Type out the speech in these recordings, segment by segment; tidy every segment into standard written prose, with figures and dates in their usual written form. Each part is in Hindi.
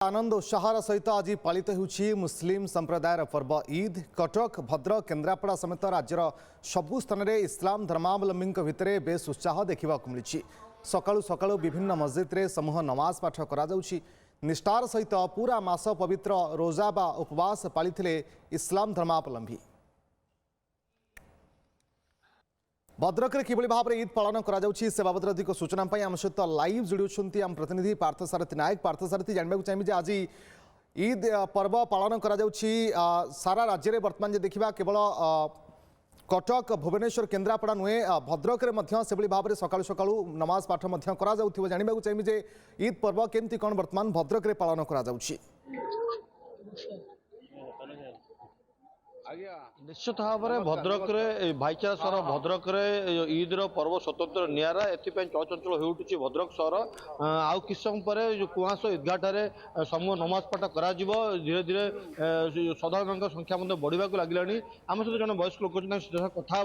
आनंद उत्साहर सहित आज पालित होउछि मुस्लिम संप्रदायर पर्व ईद। कटक भद्रक केन्द्रापड़ा समेत राज्यर सबु स्थान में इस्लाम धर्मावलम्बी भितर बेस उत्साह देखा मिली। सकाळु सकाळु विभिन्न मस्जिद रे समूह नमाज पाठ करा जाउछि। निष्ठार सहित पूरा मास पवित्र रोजा बा उपवास पालिथिले इस्लाम धर्मावलम्बी। भद्रक में किभली भाव ईद पालन करा जाउछि से बाबद अधिक सूचना आम सहित लाइव जोड़ी आम प्रतिनिधि पार्थसारथी नायक। पार्थसारथी जानवाक चाहिए आज ईद पर्व पालन करा जाउछि सारा राज्य में बर्तमान देखा केवल कटक भुवनेश्वर केन्द्रापड़ा नुहे भद्रक में से भाव में सकाळु सकाळु नमाज पाठ करा जाउथिबो। जानवाक चाहिए ईद पर्व केमती कौन बर्तमान भद्रक में पालन करा जाउछि। निश्चित भाव में भद्रक भाईचारा सहर भद्रक ईद पर्व स्वतंत्र निरा एपाई चलचंचल हो उठुଛି भद्रक सहर। आउ किछ समय पर जो कुआस ईदगाहटे समूह नमाज पाठ करा धीरे धीरे साधारण संख्या बढ़ा लगे। आम सहित जन वयस्क लोक कथा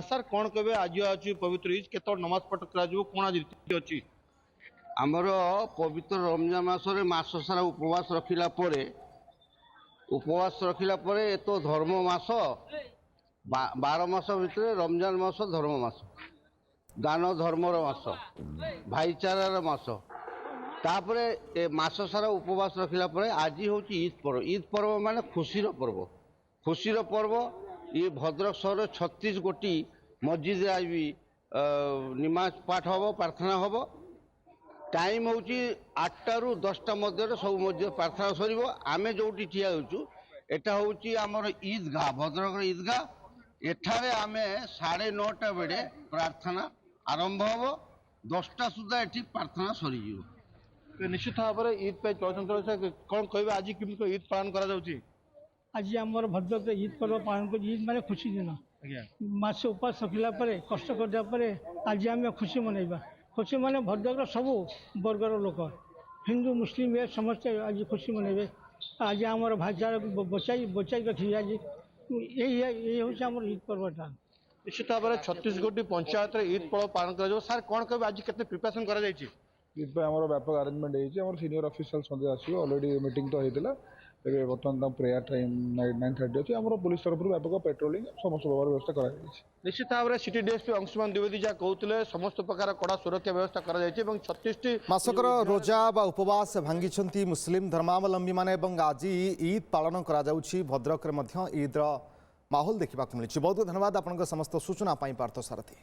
सर कौन कहे आज आज पवित्र ईद के नमाज पाठ करा कौन आज रीति अच्छी आमर पवित्र रमजान मासरे मास सारा उपवास रखिला ये तो धर्म मास 12 मास भितर रमजान मास धर्म मास दान धर्मर मास भाईचारार मास तापर ए मास सारा उपवास रखिला आज हूँ ईद पर्व। ईद पर्व माने खुशीर पर्व ये भद्रक सहर 36 गोटी मस्जिद आज भी नमाज पाठ हम प्रार्थना हम। टाइम हूँ 8टा ରୁ 10ଟା मध्य सब मस्जिद प्रार्थना सर आम जो ठिया होटा हूँ आमर ईदगाह भद्रक ईदगाह एठारे आम 9:30 बेले प्रार्थना आरंभ हम 10टा सुधा ये प्रार्थना सरीज। निश्चित भाव में ईद पे चलचंचल कौन कहे आज कि ईद पालन करा जाउछि। आज आम भद्रक ईद पर्व पालन कर ईद माने खुशी दिन मास उपास रखला कष्ट कर आज आम खुशी मनइबा। खुशी माने भद्रक सब वर्गर लोक हिंदू मुस्लिम ये समस्ते आज खुशी मनइबे। आज आम भाईचारा बचाई रखी आज यही हूँ आम ईद पर्वटा। निश्चित भाव में 36 गोटी पंचायत ईद पर्व पालन कर सर कौन कहे आज केते प्रिपरेशन करा जायछि। ईद पे आम व्यापक अरेंजमेंट होम सीनियर ऑफिशियल्स आसो ऑलरेडी मीटिंग तो होता है बर्तमान प्रेयर टाइम 9:30 अच्छी आम पुलिस तरफ व्यापक पेट्रोलिंग समस्त प्रकार व्यवस्था करा। निश्चित भाव में सिटी डीएसपी अंशुमान द्विवेदी जहाँ कहते समस्त प्रकार कड़ा सुरक्षा व्यवस्था करा 36टी मासकर रोजा बा उपवास भांगी मुस्लिम धर्मावलम्बी माने आज ईद पालन करा जाउछि। भद्रक ईद माहौल देखा मिली। बहुत बहुत धन्यवाद आपन समस्त सूचना पार्थसारथी।